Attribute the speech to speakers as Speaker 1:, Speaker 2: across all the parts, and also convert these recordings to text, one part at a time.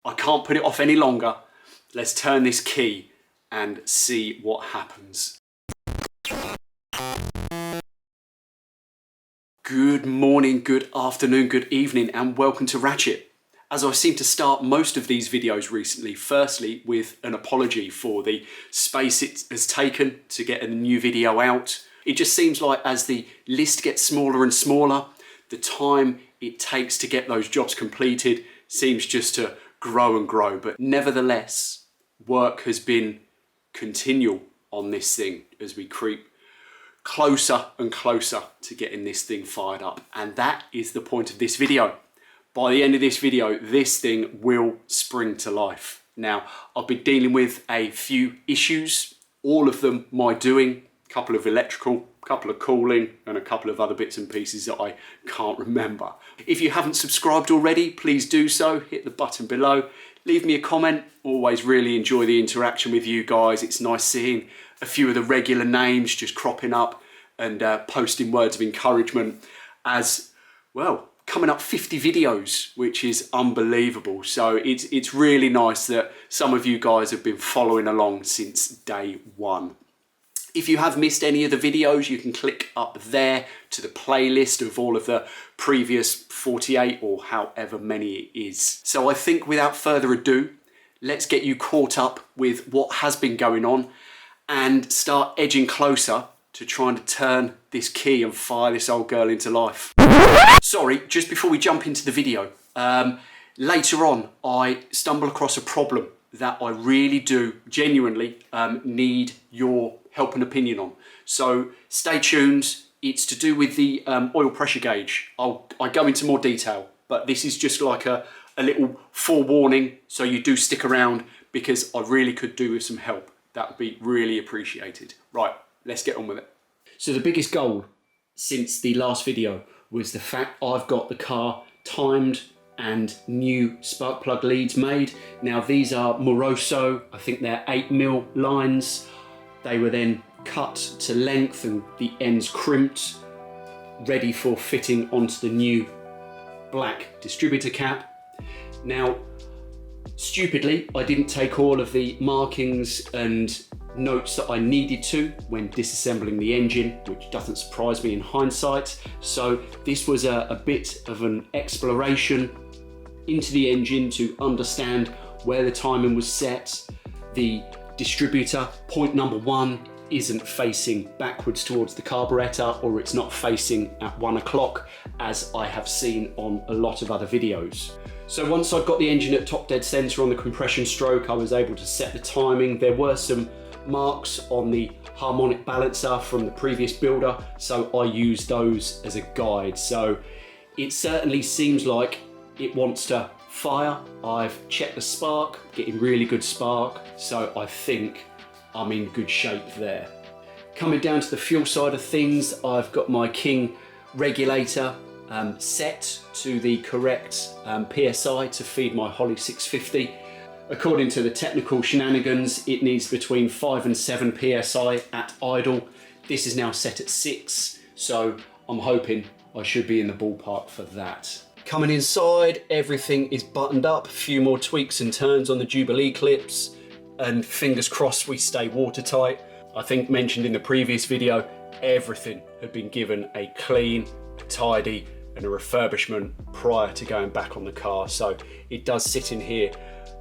Speaker 1: I can't put it off any longer. Let's turn this key and see what happens. Good morning, good afternoon, good evening, and welcome to Ratchet. As I seem to start most of these videos recently, firstly with an apology for the space it has taken to get a new video out. It just seems like as the list gets smaller and smaller, the time it takes to get those jobs completed seems just to grow and grow. But nevertheless, work has been continual on this thing as we creep closer and closer to getting this thing fired up. And that is the point of this video. By the end of this video, this thing will spring to life. Now, I've been dealing with a few issues, all of them my doing, a couple of electrical, a couple of cooling, and a couple of other bits and pieces that I can't remember. If you haven't subscribed already, please do so. Hit the button below. Leave me a comment. Always really enjoy the interaction with you guys. It's nice seeing a few of the regular names just cropping up and posting words of encouragement as, well, coming up 50 videos, which is unbelievable. So it's really nice that some of you guys have been following along since day one. If you have missed any of the videos, you can click up there to the playlist of all of the previous 48 or however many it is. So I think without further ado, let's get you caught up with what has been going on and start edging closer to trying to turn this key and fire this old girl into life. Sorry, just before we jump into the video, later on I stumble across a problem that I really do genuinely need your help and opinion on. So stay tuned. It's to do with the oil pressure gauge. I go into more detail, but this is just like a little forewarning, so you do stick around because I really could do with some help. That would be really appreciated. Right, let's get on with it. So the biggest goal since the last video was the fact I've got the car timed and new spark plug leads made. Now these are Moroso, I think they're 8mm lines. They were then cut to length and the ends crimped, ready for fitting onto the new black distributor cap. Now, stupidly, I didn't take all of the markings and notes that I needed to when disassembling the engine, which doesn't surprise me in hindsight. So this was a bit of an exploration into the engine to understand where the timing was set. The distributor, point number one, isn't facing backwards towards the carburetor, or it's not facing at 1 o'clock, as I have seen on a lot of other videos. So once I got the engine at top dead center on the compression stroke, I was able to set the timing. There were some marks on the harmonic balancer from the previous builder, so I used those as a guide. So it certainly seems like it wants to fire. I've checked the spark, getting really good spark, so I think I'm in good shape there. Coming down to the fuel side of things, I've got my King regulator set to the correct PSI to feed my Holly 650. According to the technical shenanigans, it needs between 5 and 7 PSI at idle. This is now set at 6, so I'm hoping I should be in the ballpark for that. Coming inside, everything is buttoned up, a few more tweaks and turns on the Jubilee clips, and fingers crossed we stay watertight. I think mentioned in the previous video, everything had been given a clean, a tidy, and a refurbishment prior to going back on the car, so it does sit in here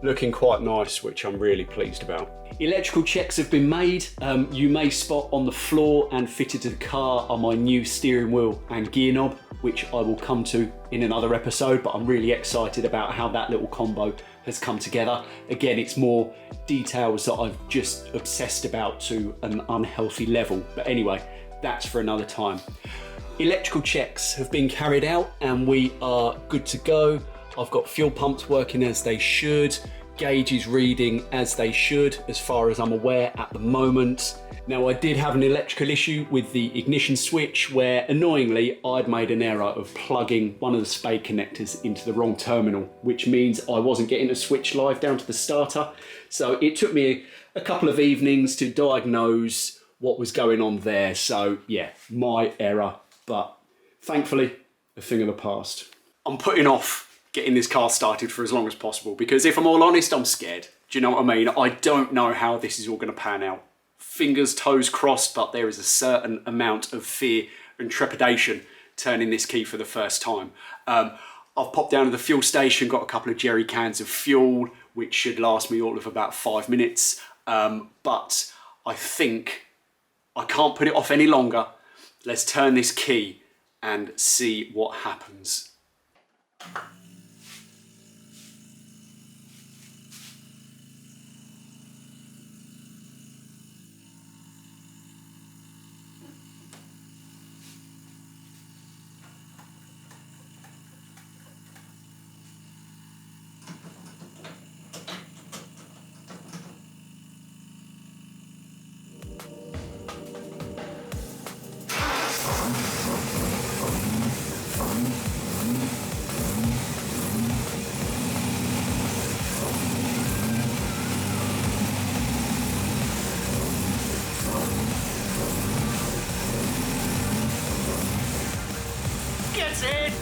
Speaker 1: looking quite nice, which I'm really pleased about. Electrical checks have been made. You may spot on the floor and fitted to the car are my new steering wheel and gear knob, which I will come to in another episode, but I'm really excited about how that little combo has come together. Again, it's more details that I've just obsessed about to an unhealthy level. But anyway, that's for another time. Electrical checks have been carried out and we are good to go. I've got fuel pumps working as they should, gauges reading as they should, as far as I'm aware at the moment. Now, I did have an electrical issue with the ignition switch where, annoyingly, I'd made an error of plugging one of the spade connectors into the wrong terminal, which means I wasn't getting a switch live down to the starter. So it took me a couple of evenings to diagnose what was going on there. So yeah, my error, but thankfully, a thing of the past. I'm putting off getting this car started for as long as possible, because if I'm all honest, I'm scared. Do you know what I mean? I don't know how this is all going to pan out. Fingers, toes crossed, but there is a certain amount of fear and trepidation turning this key for the first time. I've popped down to the fuel station, got a couple of jerry cans of fuel, which should last me all of about 5 minutes. But I think I can't put it off any longer. Let's turn this key and see what happens. Gets in!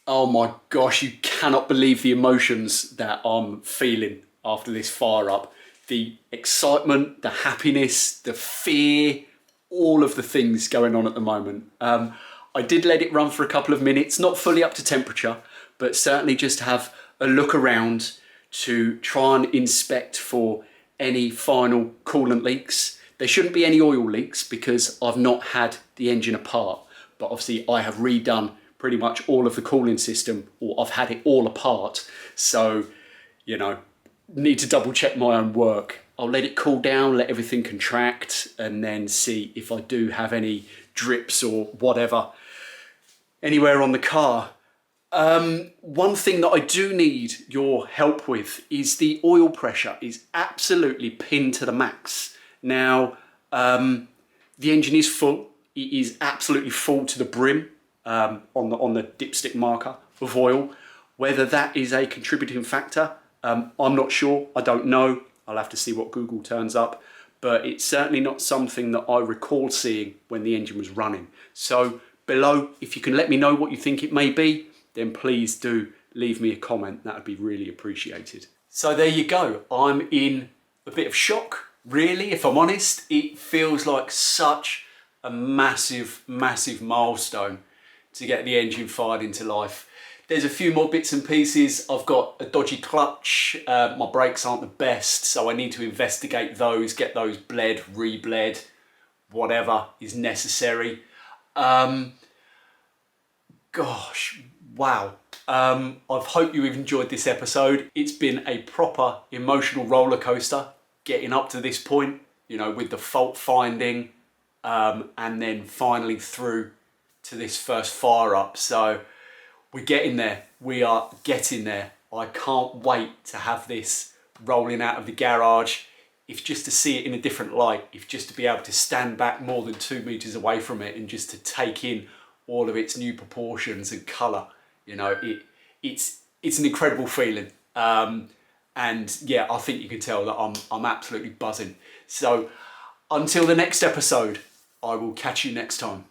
Speaker 1: Oh my gosh, you cannot believe the emotions that I'm feeling after this fire up. The excitement, the happiness, the fear, all of the things going on at the moment. I did let it run for a couple of minutes, not fully up to temperature, but certainly just have a look around to try and inspect for any final coolant leaks. There shouldn't be any oil leaks because I've not had the engine apart, but obviously I have redone pretty much all of the cooling system, or I've had it all apart. So, you know, need to double check my own work. I'll let it cool down, let everything contract, and then see if I do have any drips or whatever anywhere on the car. One thing that I do need your help with is the oil pressure is absolutely pinned to the max. Now, the engine is full. It is absolutely full to the brim. On the dipstick marker of oil. Whether that is a contributing factor, I'm not sure. I don't know. I'll have to see what Google turns up. But it's certainly not something that I recall seeing when the engine was running. So below, if you can let me know what you think it may be, then please do leave me a comment. That would be really appreciated. So there you go. I'm in a bit of shock, really, if I'm honest. It feels like such a massive, massive milestone to get the engine fired into life. There's a few more bits and pieces. I've got a dodgy clutch. My brakes aren't the best, so I need to investigate those, get those bled, re-bled, whatever is necessary. Gosh, wow. I hope you've enjoyed this episode. It's been a proper emotional roller coaster getting up to this point, you know, with the fault finding, and then finally through to this first fire up. So we're getting there. We are getting there. I can't wait to have this rolling out of the garage, if just to see it in a different light, if just to be able to stand back more than 2 meters away from it and just to take in all of its new proportions and color. You know, it's an incredible feeling. And yeah, I think you can tell that I'm absolutely buzzing. So until the next episode, I will catch you next time.